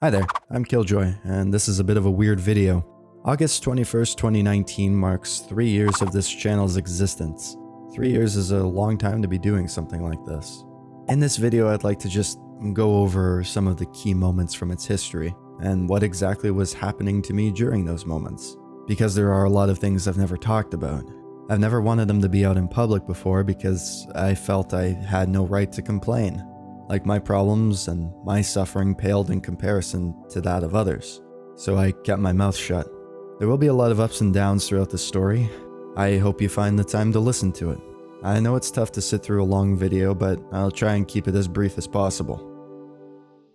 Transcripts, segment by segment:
Hi there, I'm Killjoy, and this is a bit of a weird video. August 21st, 2019 marks 3 years of this channel's existence. 3 years is a long time to be doing something like this. In this video, I'd like to just go over some of the key moments from its history, and what exactly was happening to me during those moments. Because there are a lot of things I've never talked about. I've never wanted them to be out in public before because I felt I had no right to complain. Like my problems and my suffering paled in comparison to that of others. So I kept my mouth shut. There will be a lot of ups and downs throughout the story. I hope you find the time to listen to it. I know it's tough to sit through a long video, but I'll try and keep it as brief as possible.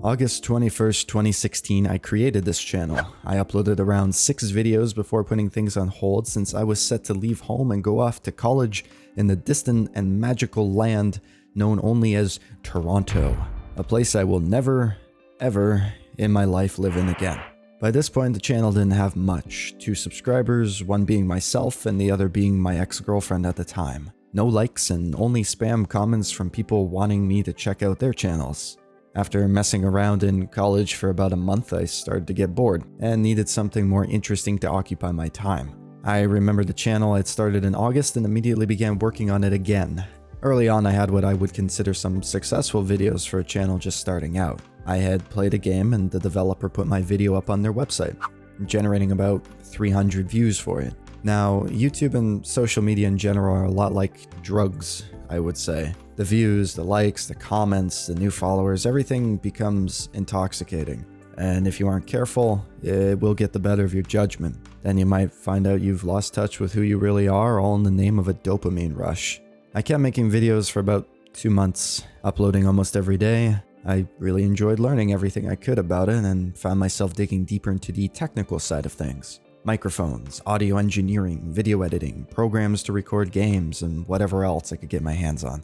August 21st, 2016, I created this channel. I uploaded around 6 videos before putting things on hold since I was set to leave home and go off to college in the distant and magical land known only as Toronto, a place I will never, ever in my life live in again. By this point, the channel didn't have much. 2 subscribers, one being myself and the other being my ex-girlfriend at the time. No likes and only spam comments from people wanting me to check out their channels. After messing around in college for about a month, I started to get bored and needed something more interesting to occupy my time. I remember the channel I'd started in August and immediately began working on it again. Early on, I had what I would consider some successful videos for a channel just starting out. I had played a game and the developer put my video up on their website, generating about 300 views for it. Now, YouTube and social media in general are a lot like drugs, I would say. The views, the likes, the comments, the new followers, everything becomes intoxicating. And if you aren't careful, it will get the better of your judgment. Then you might find out you've lost touch with who you really are, all in the name of a dopamine rush. I kept making videos for about 2 months, uploading almost every day. I really enjoyed learning everything I could about it and found myself digging deeper into the technical side of things. Microphones, audio engineering, video editing, programs to record games, and whatever else I could get my hands on.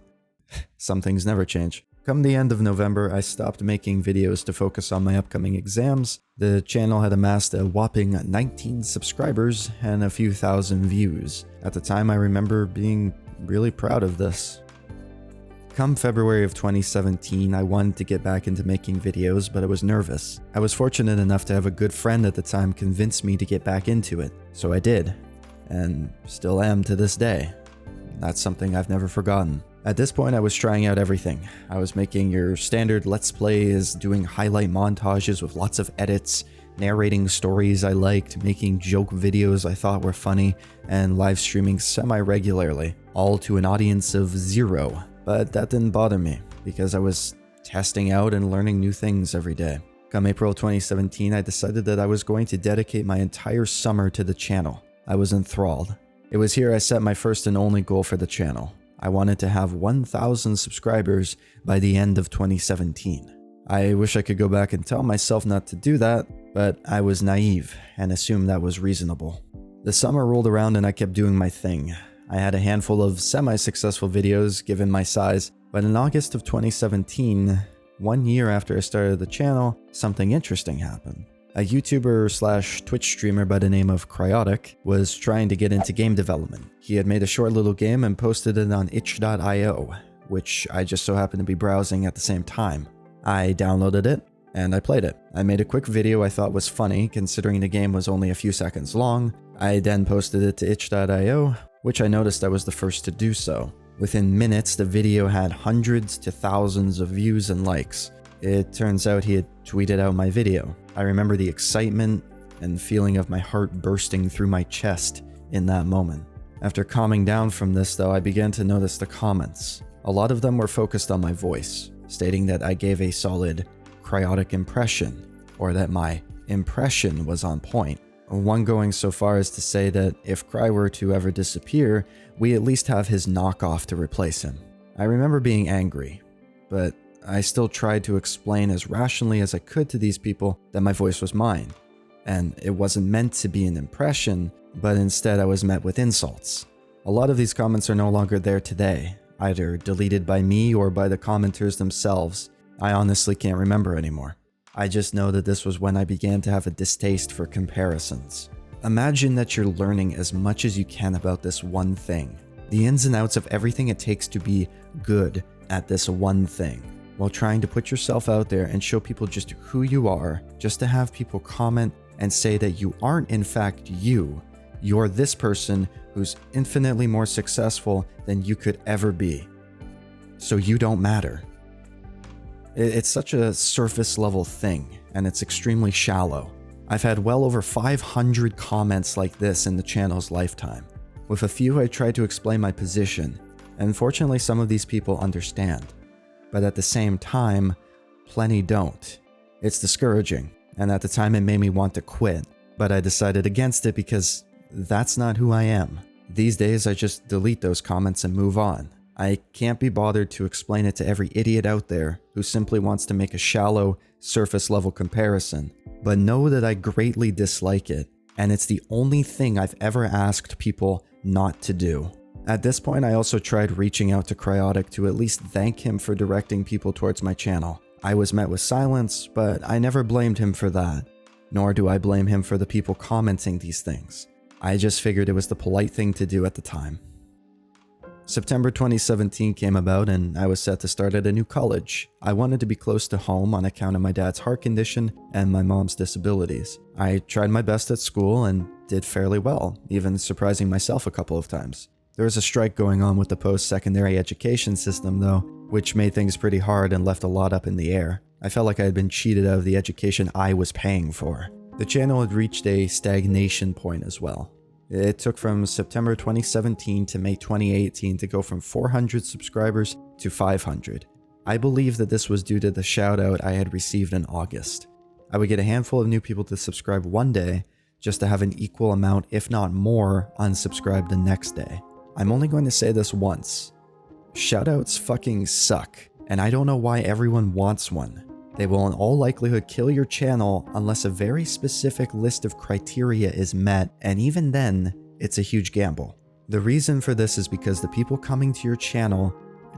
Some things never change. Come the end of November, I stopped making videos to focus on my upcoming exams. The channel had amassed a whopping 19 subscribers and a few thousand views. At the time, I remember being really proud of this. Come February of 2017, I wanted to get back into making videos, but I was nervous. I was fortunate enough to have a good friend at the time convince me to get back into it, so I did, and still am to this day. That's something I've never forgotten. At this point, I was trying out everything. I was making your standard Let's Plays, doing highlight montages with lots of edits, narrating stories I liked, making joke videos I thought were funny, and live streaming semi-regularly, all to an audience of 0. But that didn't bother me, because I was testing out and learning new things every day. Come April 2017, I decided that I was going to dedicate my entire summer to the channel. I was enthralled. It was here I set my first and only goal for the channel. I wanted to have 1,000 subscribers by the end of 2017. I wish I could go back and tell myself not to do that, but I was naive and assumed that was reasonable. The summer rolled around and I kept doing my thing. I had a handful of semi-successful videos given my size, but in August of 2017, 1 year after I started the channel, something interesting happened. A YouTuber / Twitch streamer by the name of Cryotic was trying to get into game development. He had made a short little game and posted it on itch.io, which I just so happened to be browsing at the same time. I downloaded it, and I played it. I made a quick video I thought was funny, considering the game was only a few seconds long. I then posted it to itch.io, which I noticed I was the first to do so. Within minutes, the video had hundreds to thousands of views and likes. It turns out he had tweeted out my video. I remember the excitement and feeling of my heart bursting through my chest in that moment. After calming down from this though, I began to notice the comments. A lot of them were focused on my voice, stating that I gave a solid cryotic impression, or that my impression was on point. One going so far as to say that if Cry were to ever disappear, we at least have his knockoff to replace him. I remember being angry, but I still tried to explain as rationally as I could to these people that my voice was mine, and it wasn't meant to be an impression, but instead I was met with insults. A lot of these comments are no longer there today, either deleted by me or by the commenters themselves. I honestly can't remember anymore. I just know that this was when I began to have a distaste for comparisons. Imagine that you're learning as much as you can about this one thing, the ins and outs of everything it takes to be good at this one thing. while trying to put yourself out there and show people just who you are, just to have people comment and say that you aren't in fact you. You're this person who's infinitely more successful than you could ever be. So you don't matter. It's such a surface level thing, and it's extremely shallow. I've had well over 500 comments like this in the channel's lifetime. With a few, I tried to explain my position, and fortunately some of these people understand. But at the same time, plenty don't. It's discouraging, and at the time it made me want to quit, but I decided against it because that's not who I am. These days I just delete those comments and move on. I can't be bothered to explain it to every idiot out there who simply wants to make a shallow, surface level comparison, but know that I greatly dislike it, and it's the only thing I've ever asked people not to do. At this point, I also tried reaching out to Cryotic to at least thank him for directing people towards my channel. I was met with silence, but I never blamed him for that. Nor do I blame him for the people commenting these things. I just figured it was the polite thing to do at the time. September 2017 came about and I was set to start at a new college. I wanted to be close to home on account of my dad's heart condition and my mom's disabilities. I tried my best at school and did fairly well, even surprising myself a couple of times. There was a strike going on with the post-secondary education system though, which made things pretty hard and left a lot up in the air. I felt like I had been cheated out of the education I was paying for. The channel had reached a stagnation point as well. It took from September 2017 to May 2018 to go from 400 subscribers to 500. I believe that this was due to the shout out I had received in August. I would get a handful of new people to subscribe one day, just to have an equal amount, if not more, unsubscribe the next day. I'm only going to say this once. Shoutouts fucking suck, and I don't know why everyone wants one. They will in all likelihood kill your channel unless a very specific list of criteria is met, and even then, it's a huge gamble. The reason for this is because the people coming to your channel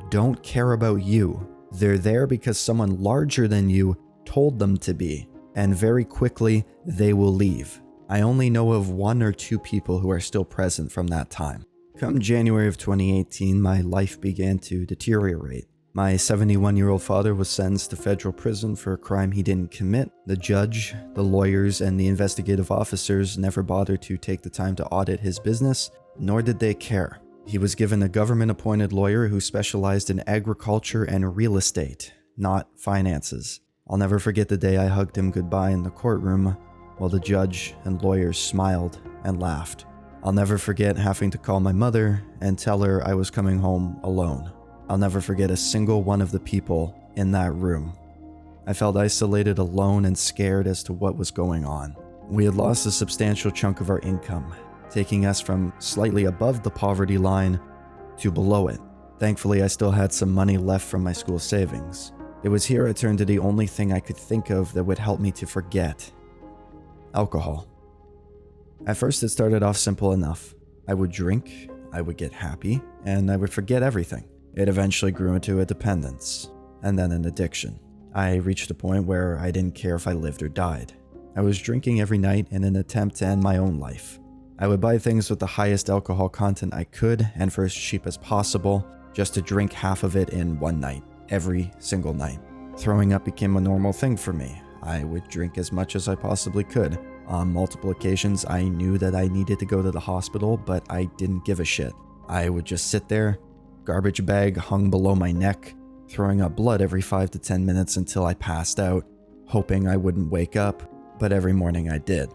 don't care about you. They're there because someone larger than you told them to be, and very quickly, they will leave. I only know of 1 or 2 people who are still present from that time. Come January of 2018, my life began to deteriorate. My 71-year-old father was sentenced to federal prison for a crime he didn't commit. The judge, the lawyers, and the investigative officers never bothered to take the time to audit his business, nor did they care. He was given a government-appointed lawyer who specialized in agriculture and real estate, not finances. I'll never forget the day I hugged him goodbye in the courtroom, while the judge and lawyers smiled and laughed. I'll never forget having to call my mother and tell her I was coming home alone. I'll never forget a single one of the people in that room. I felt isolated, alone, and scared as to what was going on. We had lost a substantial chunk of our income, taking us from slightly above the poverty line to below it. Thankfully, I still had some money left from my school savings. It was here I turned to the only thing I could think of that would help me to forget: alcohol. At first, it started off simple enough. I would drink, I would get happy, and I would forget everything. It eventually grew into a dependence, and then an addiction. I reached a point where I didn't care if I lived or died. I was drinking every night in an attempt to end my own life. I would buy things with the highest alcohol content I could, and for as cheap as possible, just to drink half of it in one night, every single night. Throwing up became a normal thing for me. I would drink as much as I possibly could. On multiple occasions, I knew that I needed to go to the hospital, but I didn't give a shit. I would just sit there, garbage bag hung below my neck, throwing up blood every 5 to 10 minutes until I passed out, hoping I wouldn't wake up, but every morning I did.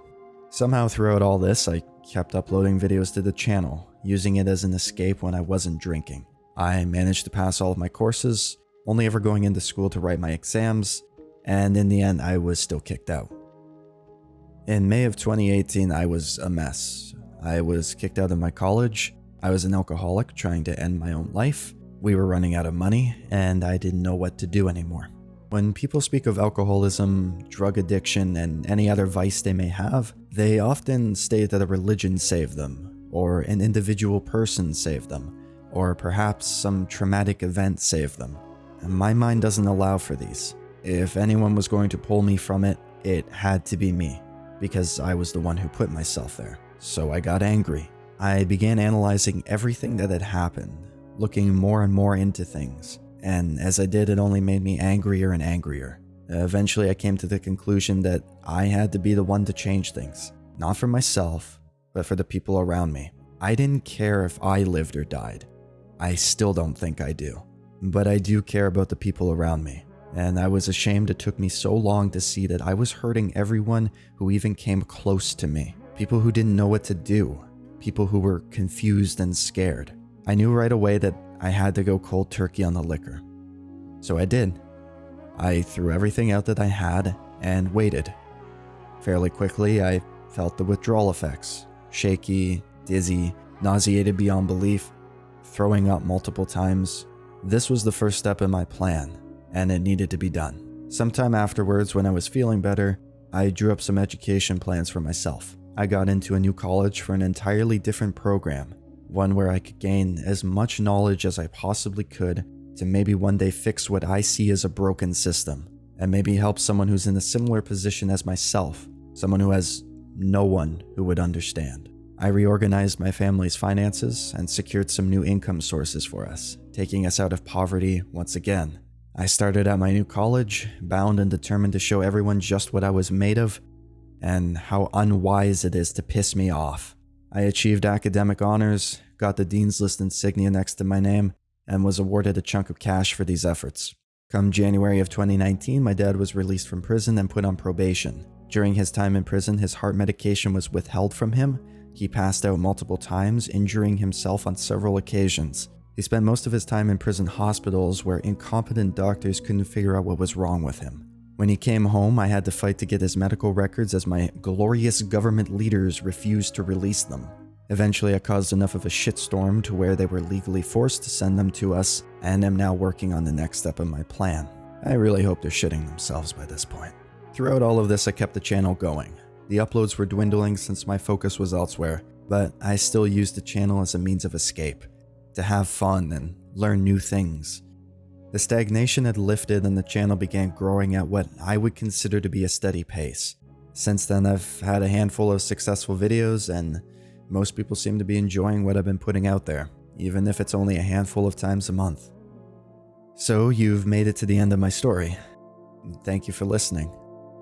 Somehow throughout all this, I kept uploading videos to the channel, using it as an escape when I wasn't drinking. I managed to pass all of my courses, only ever going into school to write my exams, and in the end I was still kicked out. In May of 2018, I was a mess. I was kicked out of my college. I was an alcoholic trying to end my own life. We were running out of money, and I didn't know what to do anymore. When people speak of alcoholism, drug addiction, and any other vice they may have, they often state that a religion saved them, or an individual person saved them, or perhaps some traumatic event saved them. And my mind doesn't allow for these. If anyone was going to pull me from it, it had to be me, because I was the one who put myself there. So I got angry. I began analyzing everything that had happened, looking more and more into things, and as I did, it only made me angrier and angrier. Eventually, I came to the conclusion that I had to be the one to change things. Not for myself, but for the people around me. I didn't care if I lived or died. I still don't think I do. But I do care about the people around me. And I was ashamed it took me so long to see that I was hurting everyone who even came close to me. People who didn't know what to do. People who were confused and scared. I knew right away that I had to go cold turkey on the liquor. So I did. I threw everything out that I had and waited. Fairly quickly, I felt the withdrawal effects. Shaky, dizzy, nauseated beyond belief, throwing up multiple times. This was the first step in my plan, and it needed to be done. Sometime afterwards, when I was feeling better, I drew up some education plans for myself. I got into a new college for an entirely different program, one where I could gain as much knowledge as I possibly could to maybe one day fix what I see as a broken system, and maybe help someone who's in a similar position as myself, someone who has no one who would understand. I reorganized my family's finances and secured some new income sources for us, taking us out of poverty once again. I started at my new college, bound and determined to show everyone just what I was made of and how unwise it is to piss me off. I achieved academic honors, got the Dean's List insignia next to my name, and was awarded a chunk of cash for these efforts. Come January of 2019, my dad was released from prison and put on probation. During his time in prison, his heart medication was withheld from him. He passed out multiple times, injuring himself on several occasions. He spent most of his time in prison hospitals where incompetent doctors couldn't figure out what was wrong with him. When he came home, I had to fight to get his medical records as my glorious government leaders refused to release them. Eventually, I caused enough of a shitstorm to where they were legally forced to send them to us, and am now working on the next step of my plan. I really hope they're shitting themselves by this point. Throughout all of this, I kept the channel going. The uploads were dwindling since my focus was elsewhere, but I still used the channel as a means of escape, to have fun and learn new things. The stagnation had lifted and the channel began growing at what I would consider to be a steady pace. Since then, I've had a handful of successful videos, and most people seem to be enjoying what I've been putting out there, even if it's only a handful of times a month. So you've made it to the end of my story. Thank you for listening.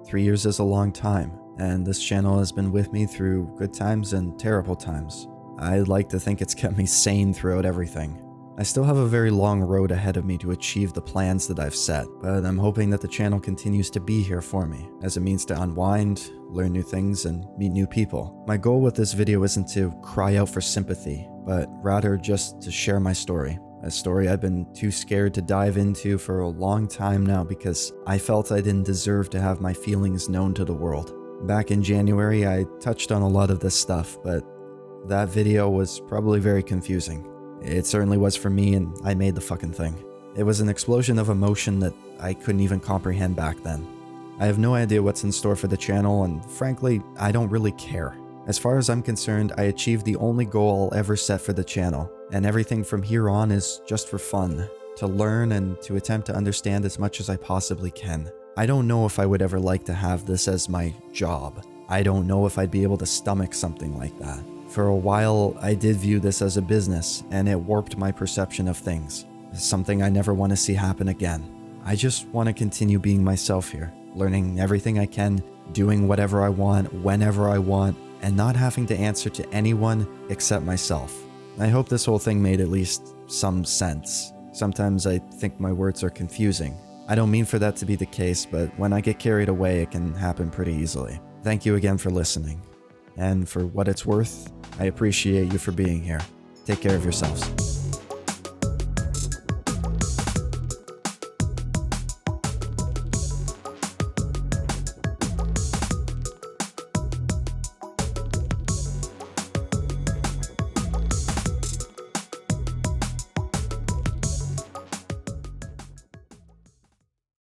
3 years is a long time, and this channel has been with me through good times and terrible times. I'd like to think it's kept me sane throughout everything. I still have a very long road ahead of me to achieve the plans that I've set, but I'm hoping that the channel continues to be here for me, as a means to unwind, learn new things, and meet new people. My goal with this video isn't to cry out for sympathy, but rather just to share my story. A story I've been too scared to dive into for a long time now because I felt I didn't deserve to have my feelings known to the world. Back in January, I touched on a lot of this stuff, but that video was probably very confusing. It certainly was for me, and I made the fucking thing. It was an explosion of emotion that I couldn't even comprehend back then. I have no idea what's in store for the channel, and frankly, I don't really care. As far as I'm concerned, I achieved the only goal I'll ever set for the channel, and everything from here on is just for fun, to learn and to attempt to understand as much as I possibly can. I don't know if I would ever like to have this as my job. I don't know if I'd be able to stomach something like that. For a while, I did view this as a business, and it warped my perception of things. Something I never want to see happen again. I just want to continue being myself here, learning everything I can, doing whatever I want, whenever I want, and not having to answer to anyone except myself. I hope this whole thing made at least some sense. Sometimes I think my words are confusing. I don't mean for that to be the case, but when I get carried away, it can happen pretty easily. Thank you again for listening. And for what it's worth, I appreciate you for being here. Take care of yourselves.